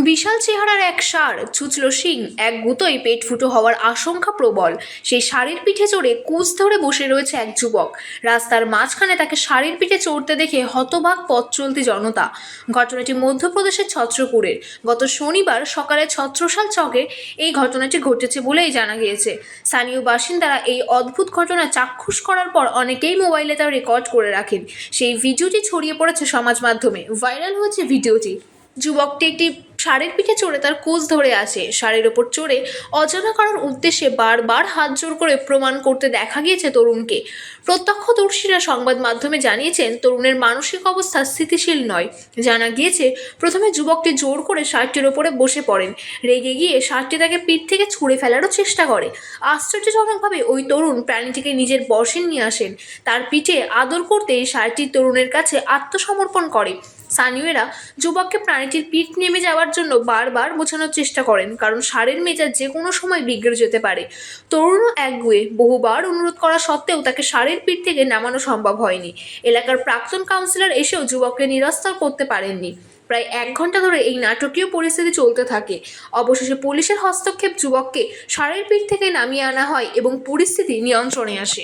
বিশাল চেহারার এক ষাঁড় ছুঁচল শিং, এক গুঁতোয় পেট ফুটো হওয়ার আশঙ্কা প্রবল। সেই ষাঁড়ের পিঠে চড়ে কুঁজ ধরে বসে রয়েছে এক যুবক। রাস্তার মাঝখানে তাকে ষাঁড়ের পিঠে চড়তে দেখে হতবাক পথ চলতি জনতা। ঘটনাটি মধ্যপ্রদেশের ছত্রপুরের। গত শনিবার সকালে ছত্রসাল চকে এই ঘটনাটি ঘটেছে বলেই জানা গিয়েছে। স্থানীয় বাসিন্দারা এই অদ্ভুত ঘটনা চাক্ষুষ করার পর অনেকেই মোবাইলে তা রেকর্ড করে রাখেন। সেই ভিডিওটি ছড়িয়ে পড়েছে সমাজ মাধ্যমে, ভাইরাল হয়েছে ভিডিওটি। যুবকটি একটি ষাঁড়ের পিঠে চড়ে তার কোচ ধরে আছে। ষাঁড়ের ওপর চড়ে অজানা করার উদ্দেশ্যে বারবার হাত জোর করে প্রমাণ করতে দেখা গিয়েছে তরুণকে। প্রত্যক্ষদর্শীরা সংবাদ মাধ্যমে জানিয়েছেন তরুণের মানসিক অবস্থা স্থিতিশীল নয়। জানা গিয়েছে প্রথমে যুবকটি জোর করে ষাঁড়টির ওপরে বসে পড়েন। রেগে গিয়ে ষাঁড়টি তাকে পিঠ থেকে ছুঁড়ে ফেলারও চেষ্টা করে। আশ্চর্যজনকভাবে ওই তরুণ প্রাণীটিকে নিজের বশে নিয়ে আসেন। তার পিঠে আদর করতে ষাঁড়টি তরুণের কাছে আত্মসমর্পণ করে। স্থানীয়রা যুবককে প্রাণীটির পিঠ নেমে যাওয়ার জন্য বারবার বোঝানোর চেষ্টা করেন, কারণ ষাঁড়ের মেজাজ যে কোনো সময় বিগড়ে যেতে পারে। তরুণও একগুঁয়ে, বহুবার অনুরোধ করা সত্ত্বেও তাকে ষাঁড়ের পিঠ থেকে নামানো সম্ভব হয়নি। এলাকার প্রাক্তন কাউন্সিলর এসেও যুবককে নিরস্ত করতে পারেননি। প্রায় 1 ঘন্টা ধরে এই নাটকীয় পরিস্থিতি চলতে থাকে। অবশেষে পুলিশের হস্তক্ষেপ যুবককে ষাঁড়ের পিঠ থেকে নামিয়ে আনা হয় এবং পরিস্থিতি নিয়ন্ত্রণে আসে।